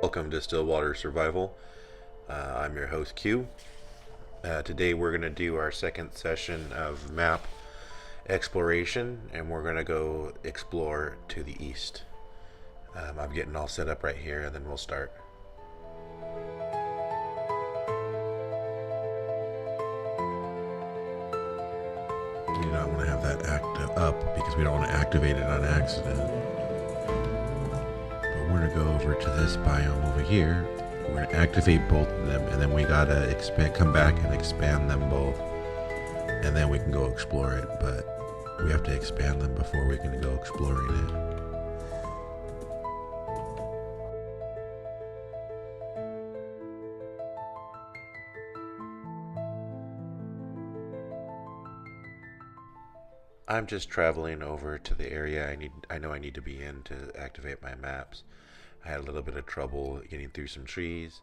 Welcome to Stillwater Survival. I'm your host Q. Today we're going to do our second session of map exploration, and we're going to go explore to the east. I'm getting all set up right here, and then we'll start. You do not want to have that up because we don't want to activate it on accident. But we're going to go over to this biome over here. We're going to activate both of them, and then we got to come back and expand them both. And then we can go explore it, but we have to expand them before we can go exploring it. I'm just traveling over to the area I know I need to be in to activate my maps. I had a little bit of trouble getting through some trees,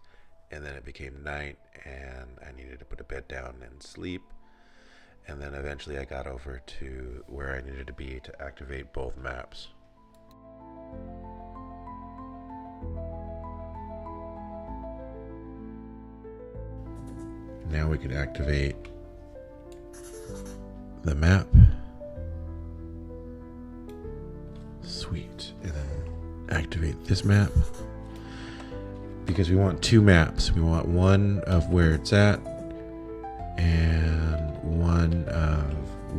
and then it became night, and I needed to put a bed down and sleep. And then eventually I got over to where I needed to be to activate both maps. Now we can activate the map. Sweet. And then activate this map. Because we want two maps. We want one of where it's at and one of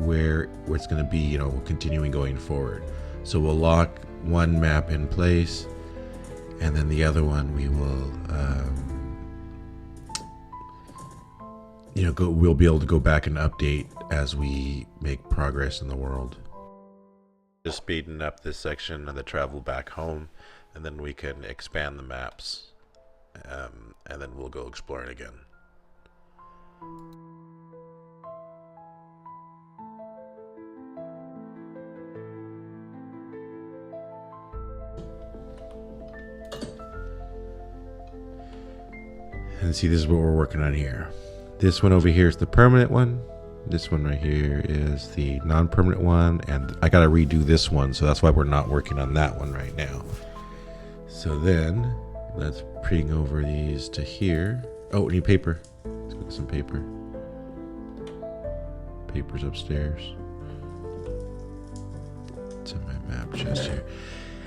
where it's going to be, continuing going forward. So we'll lock one map in place, and then the other one we will we'll be able to go back and update as we make progress in the world. Just speeding up this section of the travel back home, and then we can expand the maps, and then we'll go exploring again. And see, this is what we're working on here. This one over here is the permanent one. This one right here is the non-permanent one, and I gotta redo this one, so that's why we're not working on that one right now. So then let's bring over these to here. Oh, we need paper. Let's get some paper. Paper's upstairs. It's in my map chest here.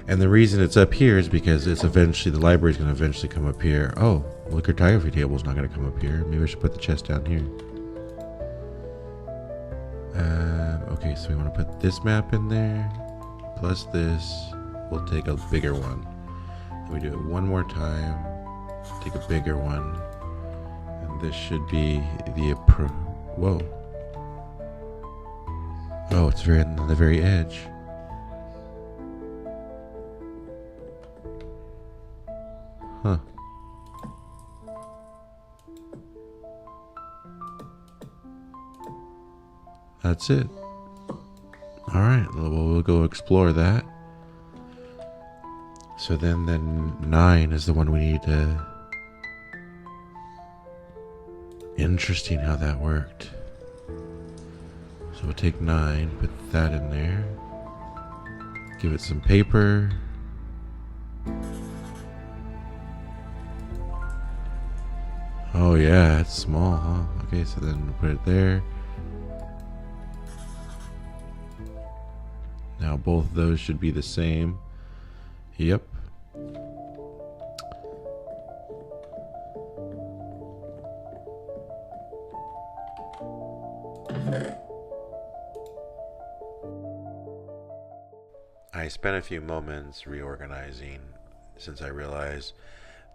And the reason it's up here is because the library's going to eventually come up here. Oh, well, the cartography table's not going to come up here. Maybe I should put the chest down here. Okay, so we want to put this map in there, plus this. We'll take a bigger one. And we do it one more time. Take a bigger one. And this should be the whoa. Oh, it's on the very edge. Huh. That's it. Alright, well, we'll go explore that. So then 9 is the one we need to... Interesting how that worked. So we'll take 9, put that in there. Give it some paper. Oh yeah, it's small, huh? Okay, so then we'll put it there. Now both of those should be the same. Yep. I spent a few moments reorganizing since I realized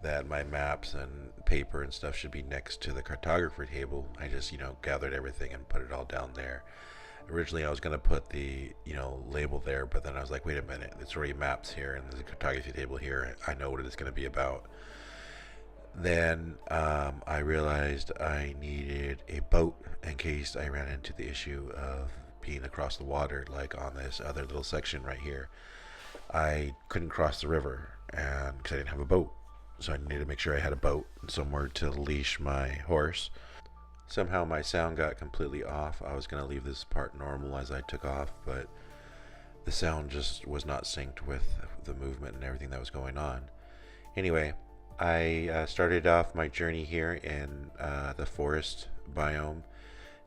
that my maps and paper and stuff should be next to the cartographer table. I just, gathered everything and put it all down there. Originally I was going to put the, label there, but then I was like, wait a minute, it's already maps here and there's a cartography table here. I know what it's going to be about. Then I realized I needed a boat in case I ran into the issue of being across the water, like on this other little section right here. I couldn't cross the river and because I didn't have a boat. So I needed to make sure I had a boat somewhere to leash my horse. Somehow my sound got completely off. I was going to leave this part normal as I took off, but the sound just was not synced with the movement and everything that was going on. Anyway, I started off my journey here in the forest biome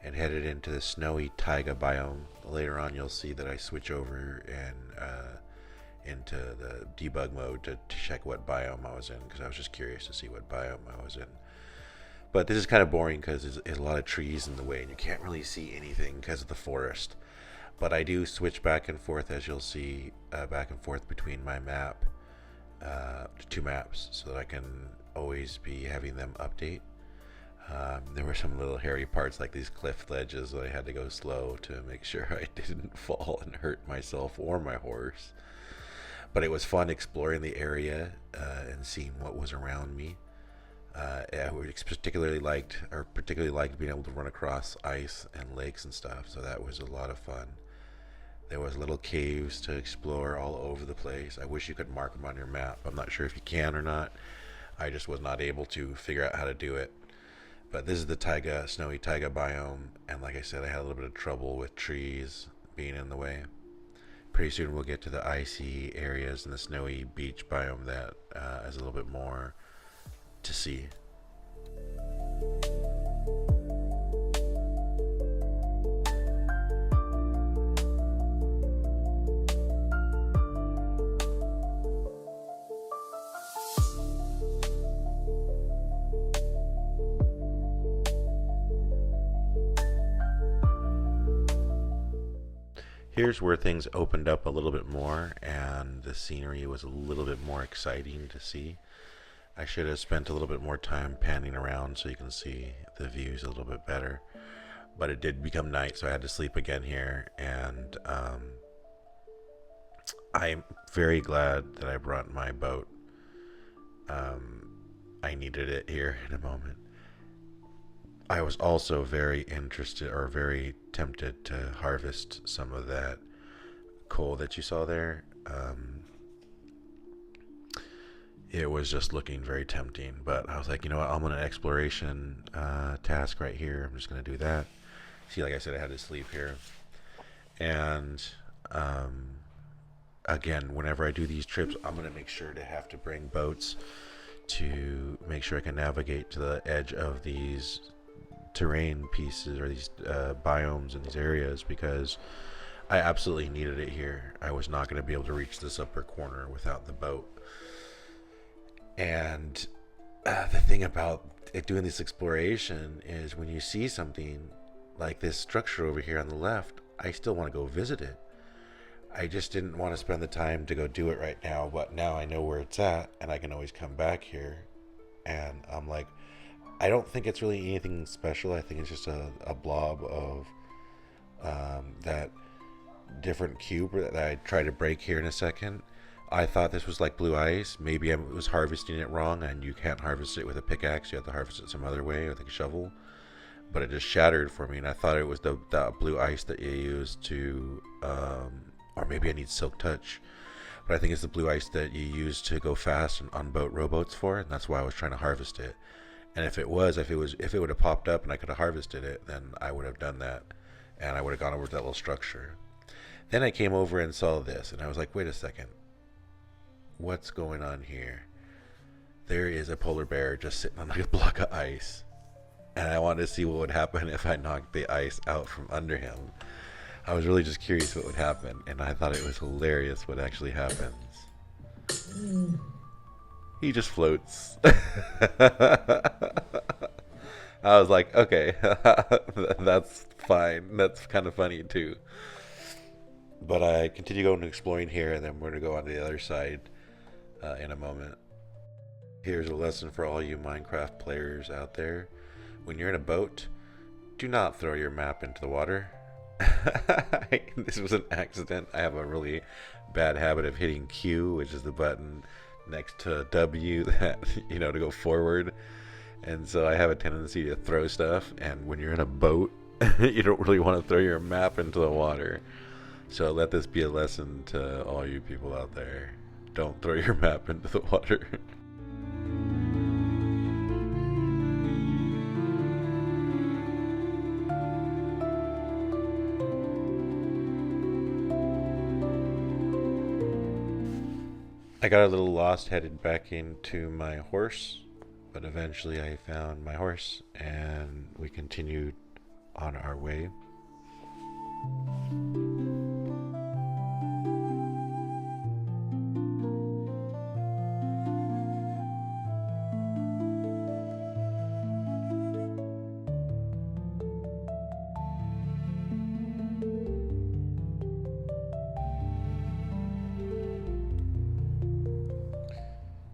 and headed into the snowy taiga biome. Later on, you'll see that I switch over and into the debug mode to check what biome I was in, because I was just curious to see what biome I was in. But this is kind of boring because there's a lot of trees in the way and you can't really see anything because of the forest. But I do switch back and forth, as you'll see, back and forth between my map, two maps, so that I can always be having them update. There were some little hairy parts like these cliff ledges that I had to go slow to make sure I didn't fall and hurt myself or my horse. But it was fun exploring the area and seeing what was around me. I particularly liked being able to run across ice and lakes and stuff, so that was a lot of fun. There was little caves to explore all over the place. I wish you could mark them on your map. I'm not sure if you can or not. I just was not able to figure out how to do it. But this is the taiga, snowy taiga biome, and like I said, I had a little bit of trouble with trees being in the way. Pretty soon we'll get to the icy areas and the snowy beach biome that is a little bit more to see. Here's where things opened up a little bit more and the scenery was a little bit more exciting to see. I should have spent a little bit more time panning around so you can see the views a little bit better. But it did become night, so I had to sleep again here. And I'm very glad that I brought my boat. I needed it here in a moment. I was also very interested, or very tempted, to harvest some of that coal that you saw there. It was just looking very tempting, but I was like, you know what, I'm on an exploration task right here. I'm just going to do that. See, like I said, I had to sleep here. And again, whenever I do these trips, I'm going to make sure to have to bring boats to make sure I can navigate to the edge of these terrain pieces, or these biomes in these areas, because I absolutely needed it here. I was not going to be able to reach this upper corner without the boat. And the thing about doing this exploration is when you see something like this structure over here on the left, I still want to go visit it. I just didn't want to spend the time to go do it right now, but now I know where it's at and I can always come back here. And I'm like, I don't think it's really anything special. I think it's just a blob of that different cube that I try to break here in a second. I thought this was like blue ice. Maybe I was harvesting it wrong, and you can't harvest it with a pickaxe. You have to harvest it some other way with a shovel. But it just shattered for me, and I thought it was the blue ice that you use to, or maybe I need silk touch. But I think it's the blue ice that you use to go fast on rowboats for, and that's why I was trying to harvest it. And if it would have popped up and I could have harvested it, then I would have done that, and I would have gone over to that little structure. Then I came over and saw this, and I was like, wait a second, what's going on here? There is a polar bear just sitting on like a block of ice, and I wanted to see what would happen if I knocked the ice out from under him. I was really just curious what would happen, and I thought it was hilarious what actually happens. He just floats. I was like, okay, that's fine. That's kind of funny too. But I continue going and exploring here, and then we're going to go on to the other side in a moment. Here's a lesson for all you Minecraft players out there. When you're in a boat, do not throw your map into the water. This was an accident. I have a really bad habit of hitting Q, which is the button next to W that, to go forward. And so I have a tendency to throw stuff, and when you're in a boat, you don't really want to throw your map into the water. So let this be a lesson to all you people out there. Don't throw your map into the water. I I got a little lost headed back into my horse, but eventually I found my horse and we continued on our way.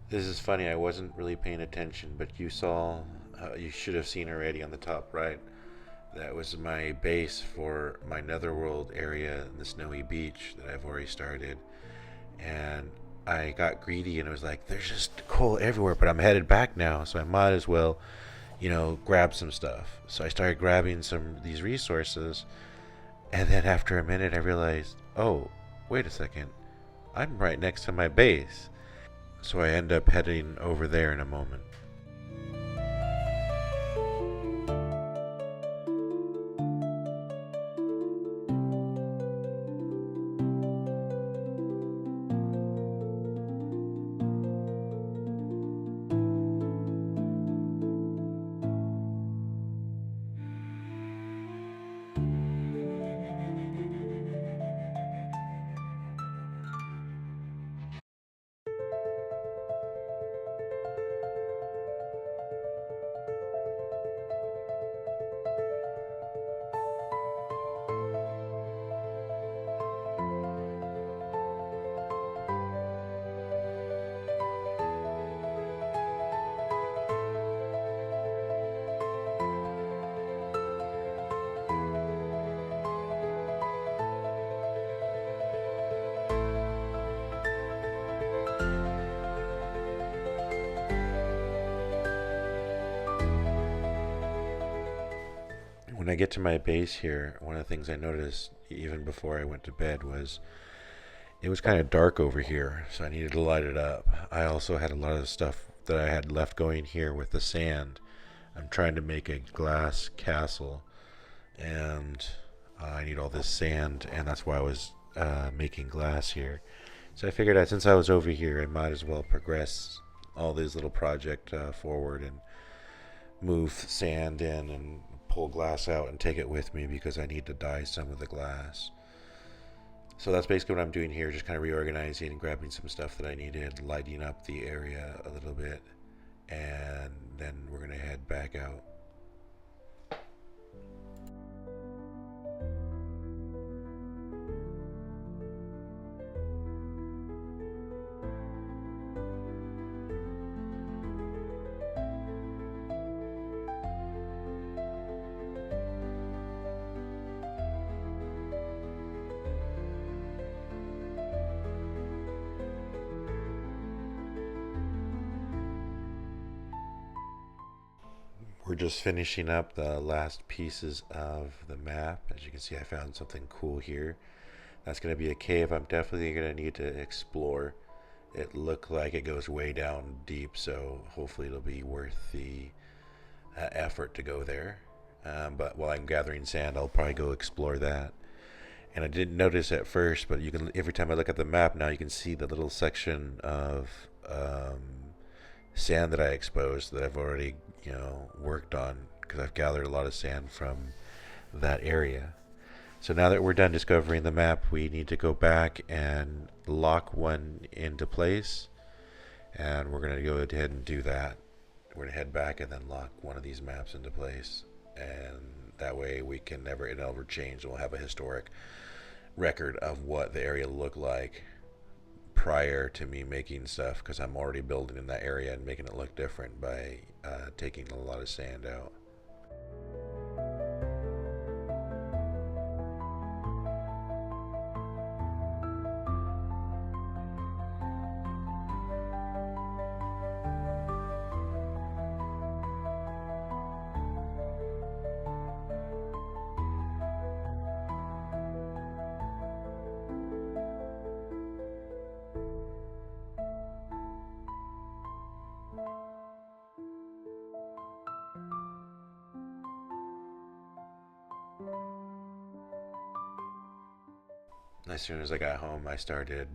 This is funny, I wasn't really paying attention, but you should have seen already on the top right. That was my base for my netherworld area in the snowy beach that I've already started. And I got greedy and I was like, there's just coal everywhere, but I'm headed back now, so I might as well, grab some stuff. So I started grabbing some of these resources, and then after a minute I realized, oh, wait a second, I'm right next to my base. So I end up heading over there in a moment. When I get to my base here, one of the things I noticed even before I went to bed was it was kind of dark over here, so I needed to light it up. I also had a lot of stuff that I had left going here with the sand. I'm trying to make a glass castle, and I need all this sand, and that's why I was making glass here. So I figured out since I was over here, I might as well progress all this little project forward and move sand in and pull glass out and take it with me because I need to dye some of the glass. So that's basically what I'm doing here, just kind of reorganizing and grabbing some stuff that I needed, lighting up the area a little bit, and then we're going to head back out. We're just finishing up the last pieces of the map. As you can see, I found something cool here. That's going to be a cave I'm definitely going to need to explore. It looked like it goes way down deep, so hopefully it'll be worth the effort to go there. But while I'm gathering sand, I'll probably go explore that. And I didn't notice at first, but you can every time I look at the map now, you can see the little section of sand that I exposed that I've already worked on because I've gathered a lot of sand from that area. So now that we're done discovering the map, we need to go back and lock one into place, and we're going to go ahead and do that. We're going to head back and then lock one of these maps into place, and that way we can never change, and we'll have a historic record of what the area looked like prior to me making stuff, because I'm already building in that area and making it look different by taking a lot of sand out. As soon as I got home, I started,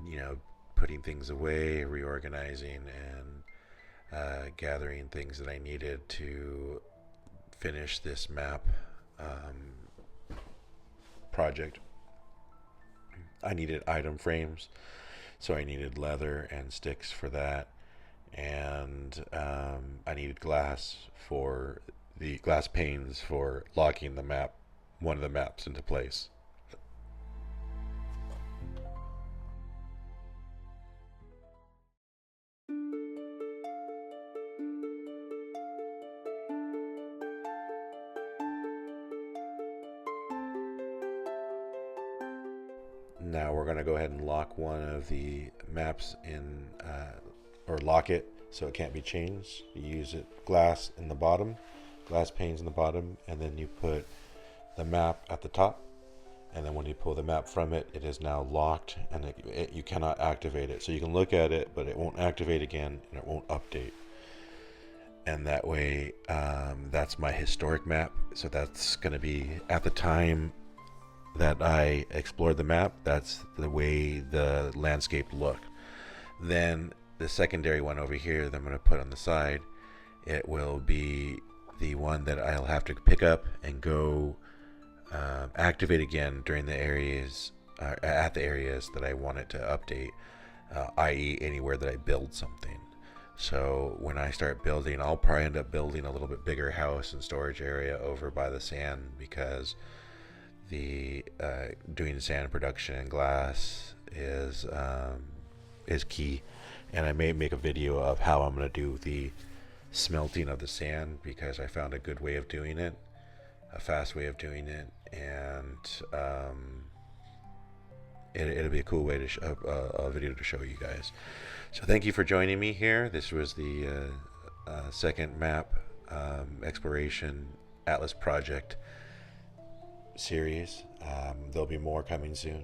putting things away, reorganizing, and gathering things that I needed to finish this map project. I needed item frames, so I needed leather and sticks for that, and I needed glass for the glass panes for locking the map, one of the maps into place. Now we're going to go ahead and lock one of the maps in, or lock it so it can't be changed. You use it glass in the bottom, glass panes in the bottom, and then you put the map at the top. And then when you pull the map from it, it is now locked, and you cannot activate it. So you can look at it, but it won't activate again, and it won't update. And that way, that's my historic map. So that's going to be at the time that I explored the map, that's the way the landscape looked. Then the secondary one over here that I'm going to put on the side, it will be the one that I'll have to pick up and go activate again during the areas, at the areas that I want it to update, i.e. anywhere that I build something. So when I start building, I'll probably end up building a little bit bigger house and storage area over by the sand, because the doing sand production and glass is key. And I may make a video of how I'm going to do the smelting of the sand, because I found a good way of doing it, a fast way of doing it, and it'll be a cool way to a video to show you guys. So thank you for joining me here. This was the second map exploration Atlas project series. There'll be more coming soon.